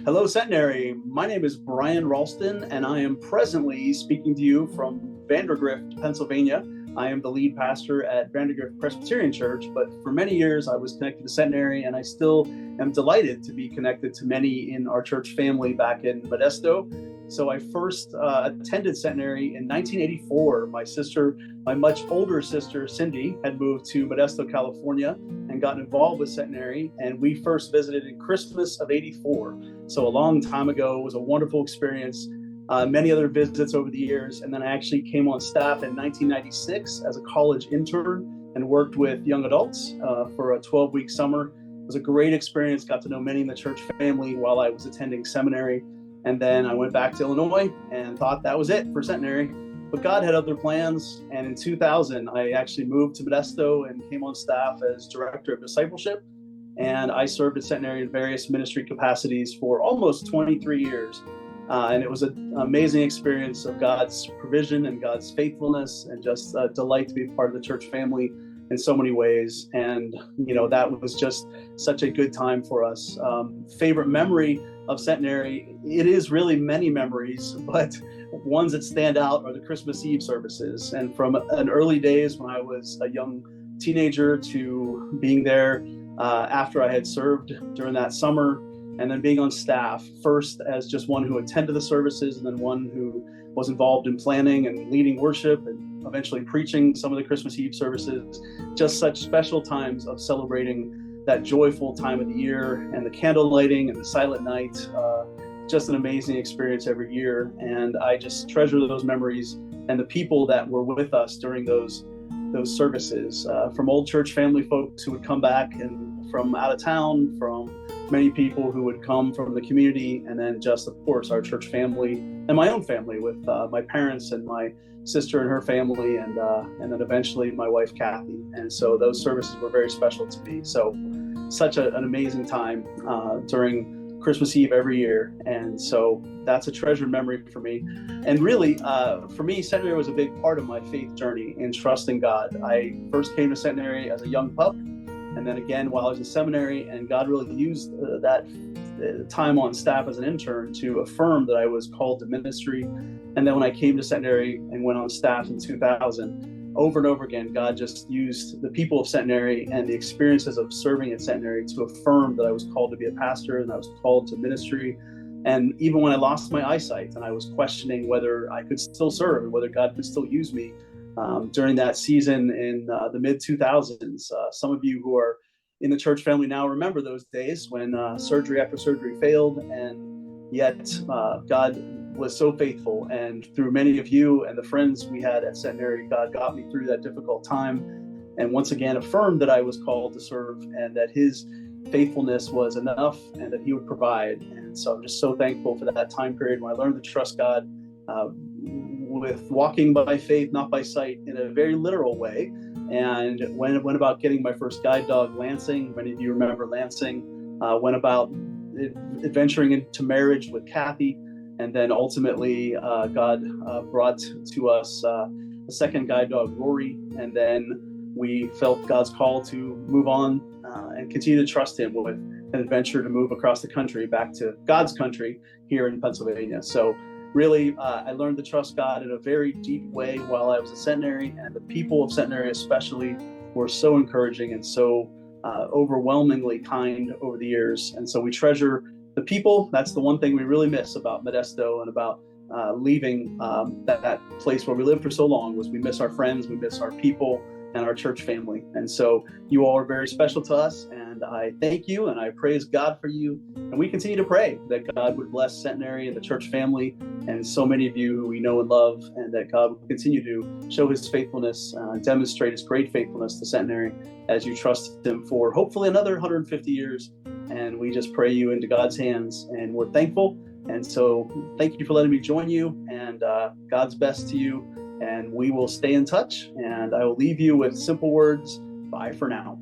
Hello, Centenary. My name is Brian Ralston, and I am presently speaking to you from Vandergrift, Pennsylvania. I am the lead pastor at Vandergrift Presbyterian Church, but for many years I was connected to Centenary, and I still am delighted to be connected to many in our church family back in Modesto. So I first attended Centenary in 1984. My much older sister, Cindy, had moved to Modesto, California, and got involved with Centenary, and we first visited in Christmas of '84. So a long time ago. It was a wonderful experience. Many other visits over the years, and then I actually came on staff in 1996 as a college intern and worked with young adults for a 12-week summer. It was a great experience. Got to know many in the church family while I was attending seminary, and then I went back to Illinois and thought that was it for Centenary. But God had other plans, and in 2000, I actually moved to Modesto and came on staff as director of discipleship. And I served at Centenary in various ministry capacities for almost 23 years. And it was an amazing experience of God's provision and God's faithfulness, and just a delight to be part of the church family in so many ways. And, that was just such a good time for us. Favorite memory of Centenary, it is really many memories, but ones that stand out are the Christmas Eve services. And from an early days when I was a young teenager to being there after I had served during that summer, and then being on staff, first as just one who attended the services, and then one who was involved in planning and leading worship, and eventually preaching some of the Christmas Eve services. Just such special times of celebrating that joyful time of the year, and the candle lighting and the silent night. Just an amazing experience every year, and I just treasure those memories and the people that were with us during those services, from old church family folks who would come back, and from out of town, from many people who would come from the community, and then just, of course, our church family and my own family with my parents and my sister and her family, and then eventually my wife, Kathy. And so those services were very special to me. So such an amazing time during Christmas Eve every year. And so that's a treasured memory for me. And really, for me, Centenary was a big part of my faith journey in trusting God. I first came to Centenary as a young pup, and then again while I was in seminary, and God really used that time on staff as an intern to affirm that I was called to ministry. And then when I came to Centenary and went on staff in 2000, over and over again, God just used the people of Centenary and the experiences of serving at Centenary to affirm that I was called to be a pastor and I was called to ministry. And even when I lost my eyesight and I was questioning whether I could still serve and whether God could still use me, during that season in the mid-2000s, some of you who are in the church family now remember those days when surgery after surgery failed, and yet God was so faithful. And through many of you and the friends we had at Centenary, God got me through that difficult time, and once again affirmed that I was called to serve, and that His faithfulness was enough, and that He would provide. And so I'm just so thankful for that time period when I learned to trust God, with walking by faith, not by sight, in a very literal way. And when went about getting my first guide dog, Lansing. Many of you remember Lansing. Went about adventuring into marriage with Kathy, and then ultimately God brought to us a second guide dog, Rory, and then we felt God's call to move on and continue to trust Him with an adventure to move across the country back to God's country here in Pennsylvania. So really, I learned to trust God in a very deep way while I was at Centenary, and the people of Centenary especially were so encouraging and so overwhelmingly kind over the years. And so we treasure the people. That's the one thing we really miss about Modesto and about leaving that place where we lived for so long, was we miss our friends, we miss our people and our church family. And so you all are very special to us, and I thank you and I praise God for you. And we continue to pray that God would bless Centenary and the church family and so many of you who we know and love, and that God will continue to show His faithfulness, demonstrate His great faithfulness to Centenary as you trust Him for hopefully another 150 years. And we just pray you into God's hands, and we're thankful. And so thank you for letting me join you, and God's best to you. And we will stay in touch, and I will leave you with simple words. Bye for now.